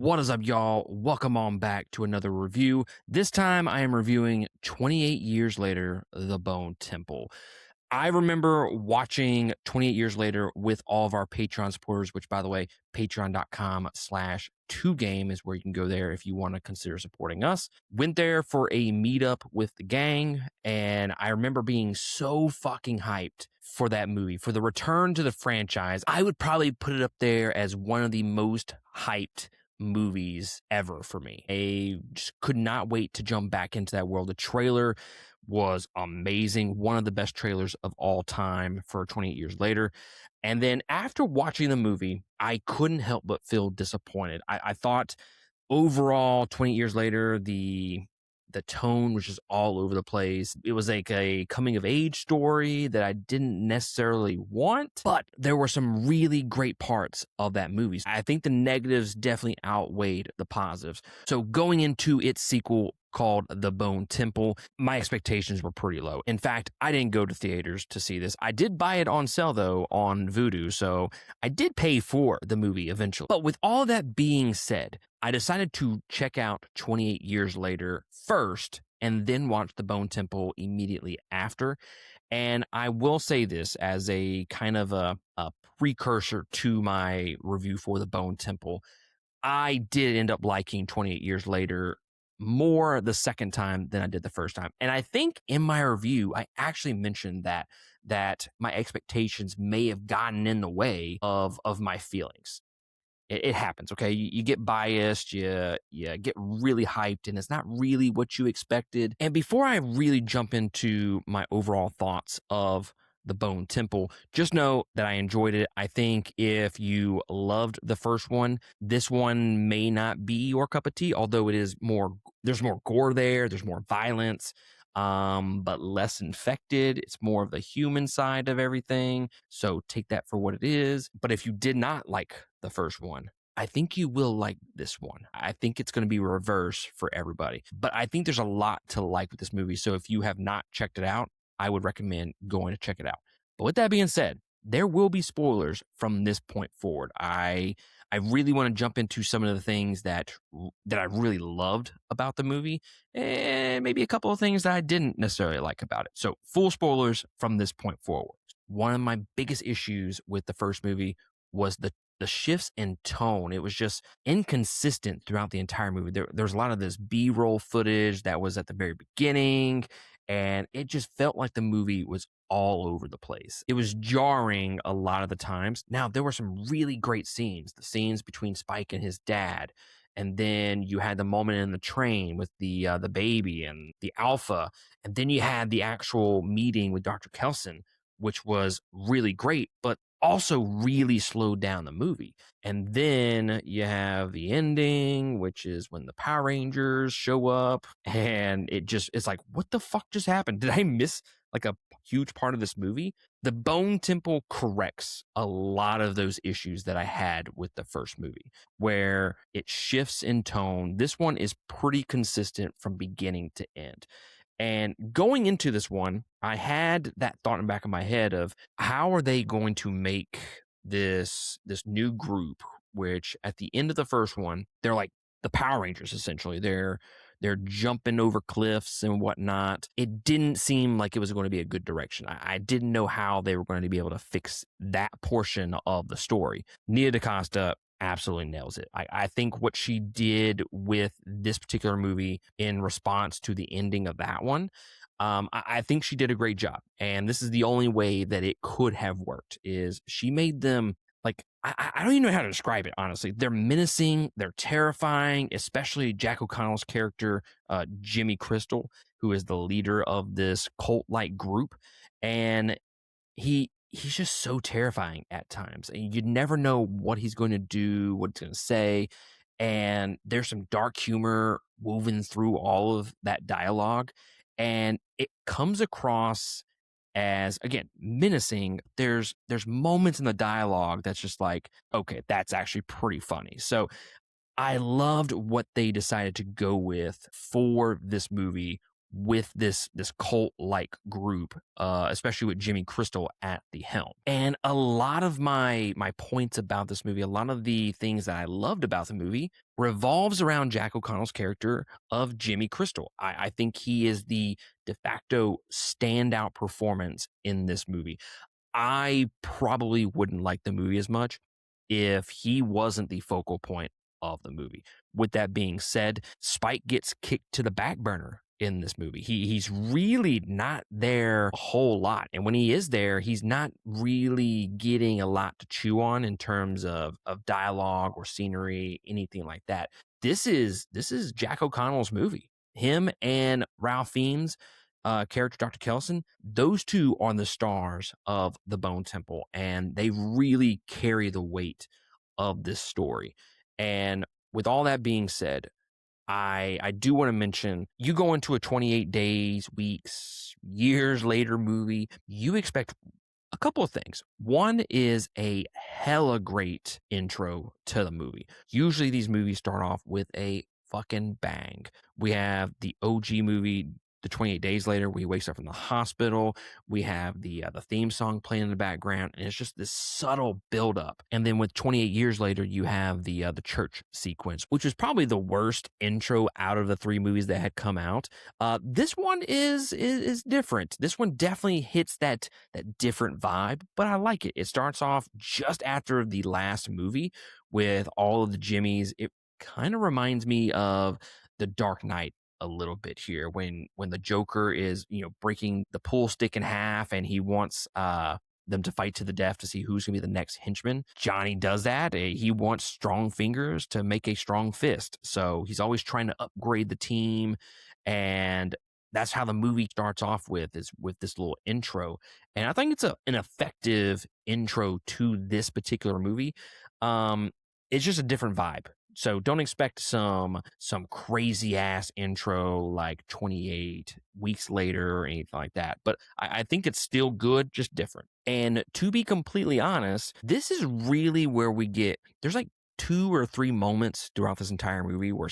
What is up, y'all? Welcome on back to another review. This time I am reviewing 28 Years Later, The Bone Temple. I remember watching 28 Years Later with all of our Patreon supporters, which, by the way, patreon.com/2game is where you can go there if you want to consider supporting us. Went there for a meetup with the gang, and I remember being so fucking hyped for that movie, for the return to the franchise. I would probably put it up there as one of the most hyped movies ever for me. I just could not wait to jump back into that world. The trailer was amazing. One of the best trailers of all time for 28 Years Later. And then after watching the movie, I couldn't help but feel disappointed. I thought overall, 28 Years Later, the tone was just all over the place. It was like a coming of age story that I didn't necessarily want, but there were some really great parts of that movie. I think the negatives definitely outweighed the positives. So going into its sequel called The Bone Temple, my expectations were pretty low. In fact, I didn't go to theaters to see this. I did buy it on sale though on Vudu, so I did pay for the movie eventually. But with all that being said, I decided to check out 28 Years Later first and then watch The Bone Temple immediately after. And I will say this as a kind of a precursor to my review for The Bone Temple. I did end up liking 28 Years Later more the second time than I did the first time. And I think in my review, I actually mentioned that my expectations may have gotten in the way of my feelings. It happens, okay? You get biased, you get really hyped, and it's not really what you expected. And before I really jump into my overall thoughts of The Bone Temple, just know that I enjoyed it. I think if you loved the first one, this one may not be your cup of tea, although it is more, there's more gore there, there's more violence, but less infected. It's more of the human side of everything. So take that for what it is. But if you did not like the first one, I think you will like this one. I think it's going to be reverse for everybody. But I think there's a lot to like with this movie. So if you have not checked it out, I would recommend going to check it out. But with that being said, there will be spoilers from this point forward. I really want to jump into some of the things that I really loved about the movie, and maybe a couple of things that I didn't necessarily like about it. So full spoilers from this point forward. One of my biggest issues with the first movie was the shifts in tone. It was just inconsistent throughout the entire movie. There was a lot of this B-roll footage that was at the very beginning, and it just felt like the movie was all over the place. It was jarring a lot of the times. Now, there were some really great scenes, the scenes between Spike and his dad. And then you had the moment in the train with the baby and the alpha. And then you had the actual meeting with Dr. Kelson, which was really great, but also really slowed down the movie. And then you have the ending, which is when the Power Rangers show up, and it's like, what the fuck just happened? Did I miss like a huge part of this movie? The Bone Temple corrects a lot of those issues that I had with the first movie, where it shifts in tone. This one is pretty consistent from beginning to end. And going into this one, I had that thought in the back of my head of how are they going to make this new group, which at the end of the first one, they're like the Power Rangers essentially. They're jumping over cliffs and whatnot. It didn't seem like it was going to be a good direction. I didn't know how they were going to be able to fix that portion of the story. Nia DaCosta absolutely nails it. I think what she did with this particular movie in response to the ending of that one, I think she did a great job. And this is the only way that it could have worked is she made them like, I don't even know how to describe it, honestly. They're menacing, they're terrifying, especially Jack O'Connell's character, Jimmy Crystal, who is the leader of this cult-like group. And he's just so terrifying at times. And you never know what he's going to do, what he's going to say. And there's some dark humor woven through all of that dialogue. And it comes across as, again, menacing. There's moments in the dialogue that's just like, okay, that's actually pretty funny. So I loved what they decided to go with for this movie with this cult like group, especially with Jimmy Crystal at the helm. And a lot of my points about this movie, a lot of the things that I loved about the movie, revolves around Jack O'Connell's character of Jimmy Crystal. I think he is the de facto standout performance in this movie. I probably wouldn't like the movie as much if he wasn't the focal point of the movie. With that being said, Spike gets kicked to the back burner in this movie. He's really not there a whole lot. And when he is there, he's not really getting a lot to chew on in terms of dialogue or scenery, anything like that. This is Jack O'Connell's movie. Him and Ralph Fiennes character, Dr. Kelson, those two are the stars of the Bone Temple, and they really carry the weight of this story. And with all that being said, I do want to mention you go into a 28 days, weeks, years later movie, you expect a couple of things. One is a hella great intro to the movie. Usually these movies start off with a fucking bang. We have the OG movie, the 28 days later, where he wakes up from the hospital. We have the theme song playing in the background, and it's just this subtle buildup. And then with 28 years later, you have the church sequence, which was probably the worst intro out of the three movies that had come out. This one is different. This one definitely hits that different vibe, but I like it. It starts off just after the last movie with all of the Jimmies. It kind of reminds me of The Dark Knight a little bit here when the Joker is, breaking the pool stick in half and he wants them to fight to the death to see who's going to be the next henchman. Johnny does that. He wants strong fingers to make a strong fist. So he's always trying to upgrade the team. And that's how the movie starts off is with this little intro. And I think it's an effective intro to this particular movie. It's just a different vibe. So don't expect some crazy ass intro like 28 weeks later or anything like that. But I think it's still good, just different. And to be completely honest, this is really where there's like 2 or 3 moments throughout this entire movie where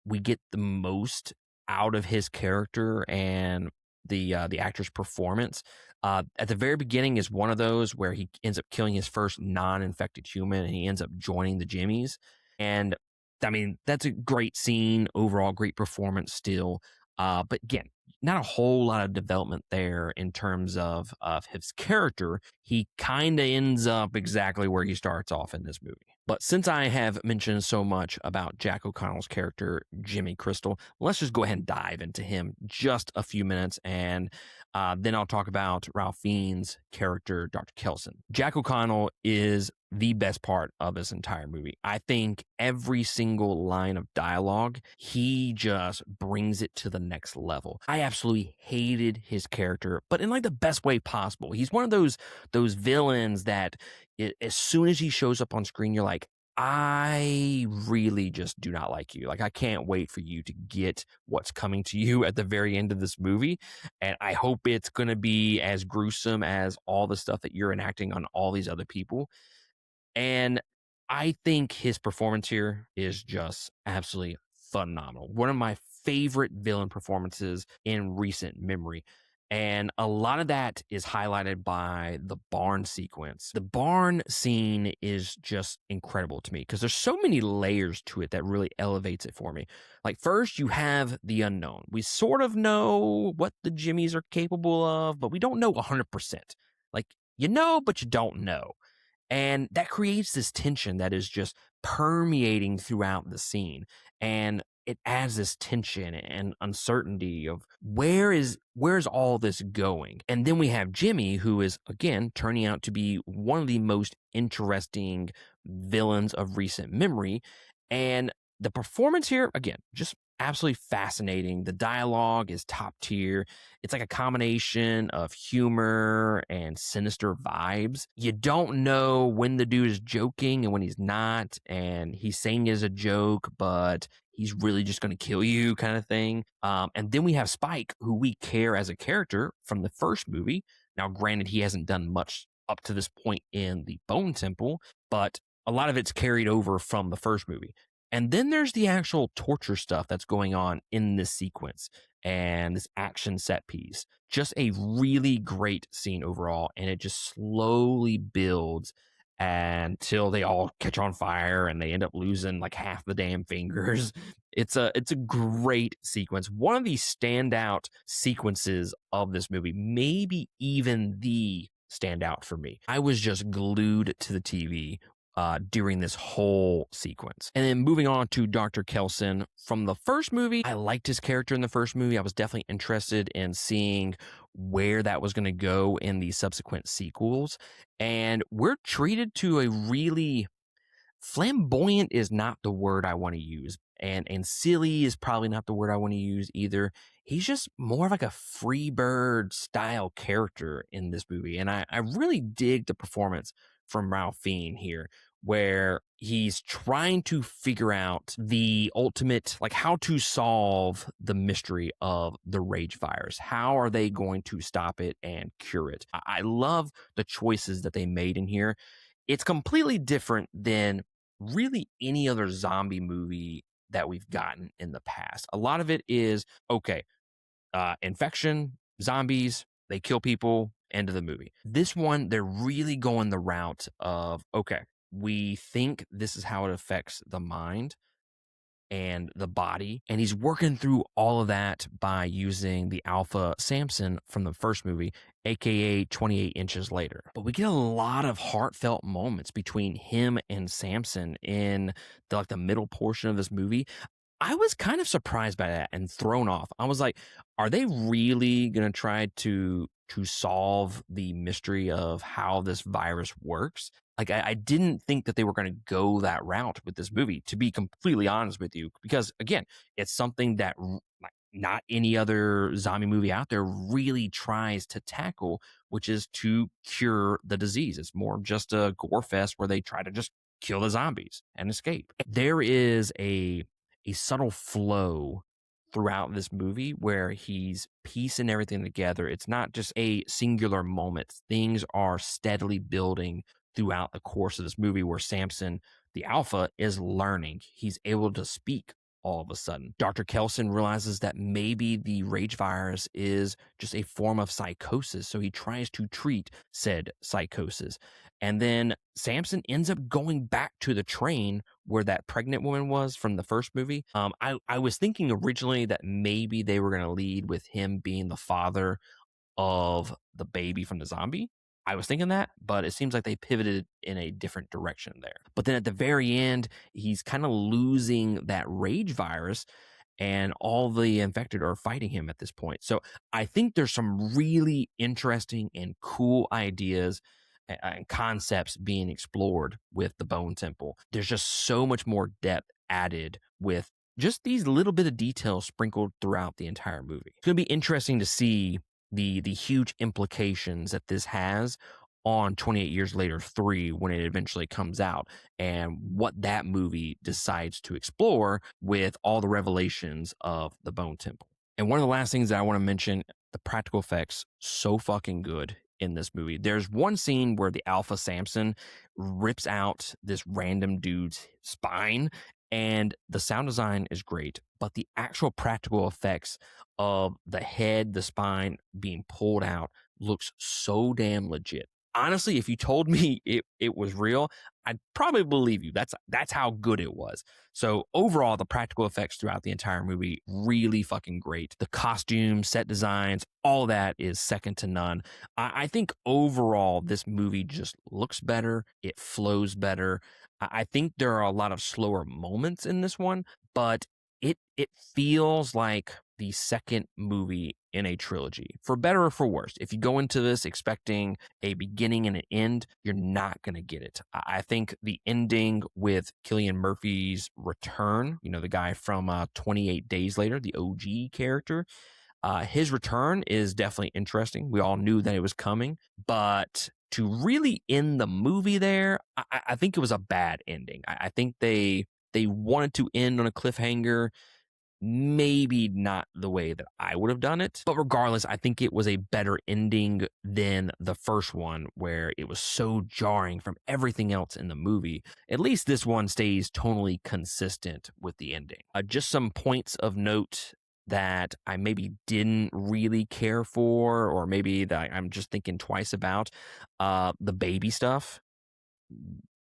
we get the most out of his character and the actor's performance. At the very beginning is one of those where he ends up killing his first non-infected human, and he ends up joining the Jimmies. And I mean, that's a great scene overall, great performance still. But again, not a whole lot of development there in terms of his character. He kind of ends up exactly where he starts off in this movie. But since I have mentioned so much about Jack O'Connell's character, Jimmy Crystal, let's just go ahead and dive into him just a few minutes, and then I'll talk about Ralph Fiennes' character, Dr. Kelson. Jack O'Connell is the best part of this entire movie. I think every single line of dialogue, he just brings it to the next level. I absolutely hated his character, but in like the best way possible. He's one of those villains that as soon as he shows up on screen, you're like, I really just do not like you. Like, I can't wait for you to get what's coming to you at the very end of this movie. And I hope it's going to be as gruesome as all the stuff that you're enacting on all these other people. And I think his performance here is just absolutely phenomenal. One of my favorite villain performances in recent memory. And a lot of that is highlighted by the barn sequence. The barn scene is just incredible to me because there's so many layers to it that really elevates it for me. Like, first, you have the unknown. We sort of know what the Jimmies are capable of, but we don't know 100%. Like, but you don't know. And that creates this tension that is just permeating throughout the scene. And it adds this tension and uncertainty of where's all this going? And then we have Jimmy, who is again turning out to be one of the most interesting villains of recent memory. And the performance here, again, just absolutely fascinating. The dialogue is top tier. It's like a combination of humor and sinister vibes. You don't know when the dude is joking and when he's not, and he's saying it as a joke, but he's really just going to kill you kind of thing. And then we have Spike, who we care as a character from the first movie. Now, granted, he hasn't done much up to this point in the Bone Temple, but a lot of it's carried over from the first movie. And then there's the actual torture stuff that's going on in this sequence and this action set piece. Just a really great scene overall. And it just slowly builds until they all catch on fire and they end up losing like half the damn fingers. It's a great sequence. One of the standout sequences of this movie, maybe even the standout for me. I was just glued to the TV during this whole sequence. And then moving on to Dr. Kelson from the first movie, I liked his character in the first movie. I was definitely interested in seeing where that was going to go in the subsequent sequels. And we're treated to a really flamboyant is not the word I want to use. And silly is probably not the word I want to use either. He's just more of like a free bird style character in this movie. And I really dig the performance from Ralph Fiennes here, where he's trying to figure out the ultimate, like how to solve the mystery of the rage virus. How are they going to stop it and cure it? I love the choices that they made in here. It's completely different than really any other zombie movie that we've gotten in the past. A lot of it is okay, infection, zombies, they kill people, end of the movie. This one, they're really going the route of okay, we think this is how it affects the mind and the body. And he's working through all of that by using the Alpha Samson from the first movie, aka 28 inches later. But we get a lot of heartfelt moments between him and Samson in the middle portion of this movie. I was kind of surprised by that and thrown off. I was like, are they really going to try to solve the mystery of how this virus works? Like I didn't think that they were going to go that route with this movie, to be completely honest with you, because again, it's something that like not any other zombie movie out there really tries to tackle, which is to cure the disease. It's more of just a gore fest where they try to just kill the zombies and escape. There is a subtle flow throughout this movie where he's piecing everything together. It's not just a singular moment. Things are steadily building throughout the course of this movie where Samson, the alpha, is learning. He's able to speak all of a sudden. Dr. Kelson realizes that maybe the rage virus is just a form of psychosis. So he tries to treat said psychosis. And then Samson ends up going back to the train where that pregnant woman was from the first movie. I was thinking originally that maybe they were going to lead with him being the father of the baby from the zombie. I was thinking that, but it seems like they pivoted in a different direction there. But then at the very end, he's kind of losing that rage virus, and all the infected are fighting him at this point. So I think there's some really interesting and cool ideas and concepts being explored with the Bone Temple. There's just so much more depth added with just these little bit of details sprinkled throughout the entire movie. It's going to be interesting to see the huge implications that this has on 28 Years Later 3 when it eventually comes out, and what that movie decides to explore with all the revelations of the Bone Temple. And one of the last things that I want to mention, the practical effects, so fucking good in this movie. There's one scene where the Alpha Samson rips out this random dude's spine, and the sound design is great, but the actual practical effects of the head, the spine being pulled out looks so damn legit. Honestly, if you told me it was real, I'd probably believe you. That's how good it was. So overall, the practical effects throughout the entire movie really fucking great. The costumes, set designs, all that is second to none. I think overall this movie just looks better. It flows better. I think there are a lot of slower moments in this one, but it feels like the second movie in a trilogy, for better or for worse. If you go into this expecting a beginning and an end, you're not going to get it. I think the ending with Cillian Murphy's return, the guy from 28 Days Later, the OG character, his return is definitely interesting. We all knew that it was coming, but to really end the movie there, I think it was a bad ending. I think they wanted to end on a cliffhanger. maybe not the way that I would have done it. But regardless, I think it was a better ending than the first one, where it was so jarring from everything else in the movie. At least this one stays tonally consistent with the ending. Just some points of note that I maybe didn't really care for, or maybe that I'm just thinking twice about. The baby stuff,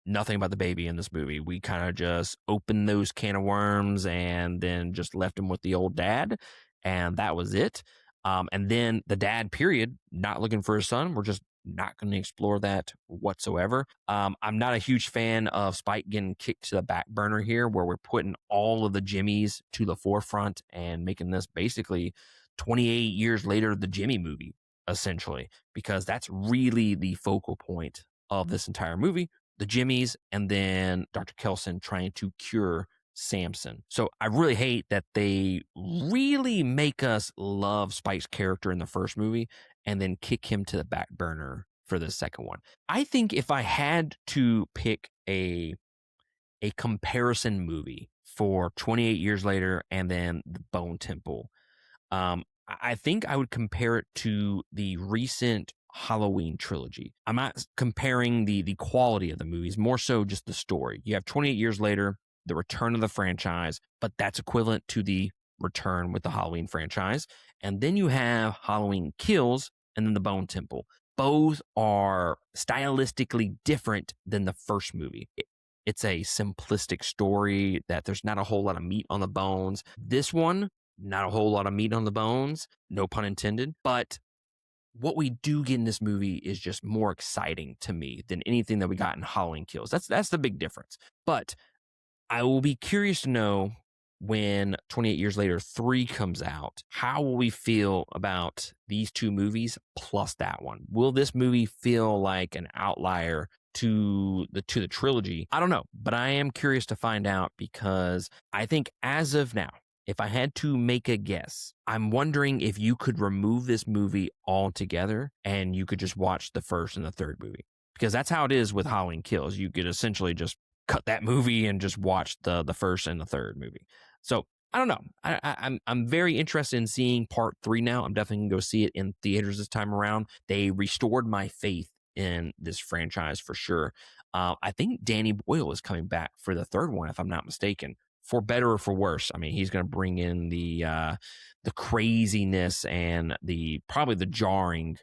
nothing about the baby in this movie. We kind of just opened those can of worms and then just left him with the old dad, and that was it. And then the dad, period, not looking for his son. We're just not going to explore that whatsoever. I'm not a huge fan of Spike getting kicked to the back burner here, where we're putting all of the Jimmies to the forefront and making this basically 28 years later, the Jimmy movie, essentially, because that's really the focal point of this entire movie, the Jimmies, and then Dr. Kelson trying to cure Samson. So I really hate that they really make us love Spike's character in the first movie and then kick him to the back burner for the second one. I think if I had to pick a comparison movie for 28 years later and then the Bone Temple, I think I would compare it to the recent Halloween trilogy. I'm not comparing the quality of the movies, more so just the story. You have 28 years later, the return of the franchise, but that's equivalent to the return with the Halloween franchise. And then you have Halloween Kills and then the Bone Temple. Both are stylistically different than the first movie. It's a simplistic story that there's not a whole lot of meat on the bones. This one, not a whole lot of meat on the bones, no pun intended. But what we do get in this movie is just more exciting to me than anything that we got in Halloween Kills. That's the big difference. But I will be curious to know when 28 years later 3 comes out, how will we feel about these two movies plus that one? Will this movie feel like an outlier to the trilogy? I don't know, but I am curious to find out, because I think as of now, if I had to make a guess, I'm wondering if you could remove this movie altogether and you could just watch the first and the third movie. Because that's how it is with Halloween Kills. You could essentially just cut that movie and just watch the first and the third movie. So I don't know. I'm very interested in seeing part 3 now. I'm definitely gonna go see it in theaters this time around. They restored my faith in this franchise for sure. I think Danny Boyle is coming back for the third one, if I'm not mistaken, for better or for worse. I mean, he's going to bring in the craziness and the probably the jarring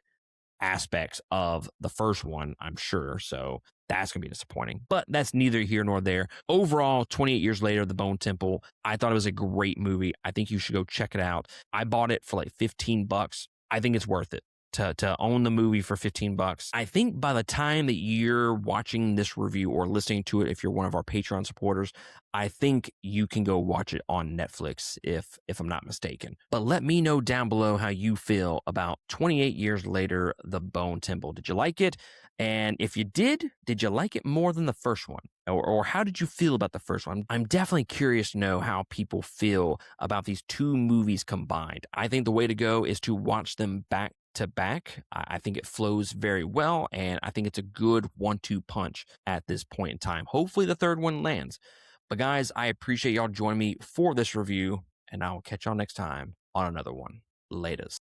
aspects of the first one, I'm sure. So that's going to be disappointing, but that's neither here nor there. Overall, 28 years later, The Bone Temple, I thought it was a great movie. I think you should go check it out. I bought it for like $15. I think it's worth it to own the movie for $15. I think by the time that you're watching this review or listening to it, if you're one of our Patreon supporters, I think you can go watch it on Netflix if I'm not mistaken. But let me know down below how you feel about 28 years later, The Bone Temple. Did you like it? And if you did you like it more than the first one? Or how did you feel about the first one? I'm definitely curious to know how people feel about these two movies combined. I think the way to go is to watch them back to back. I think it flows very well, and I think it's a good 1-2 punch at this point in time. Hopefully the third one lands. But guys, I appreciate y'all joining me for this review, and I'll catch y'all next time on another one. Laters.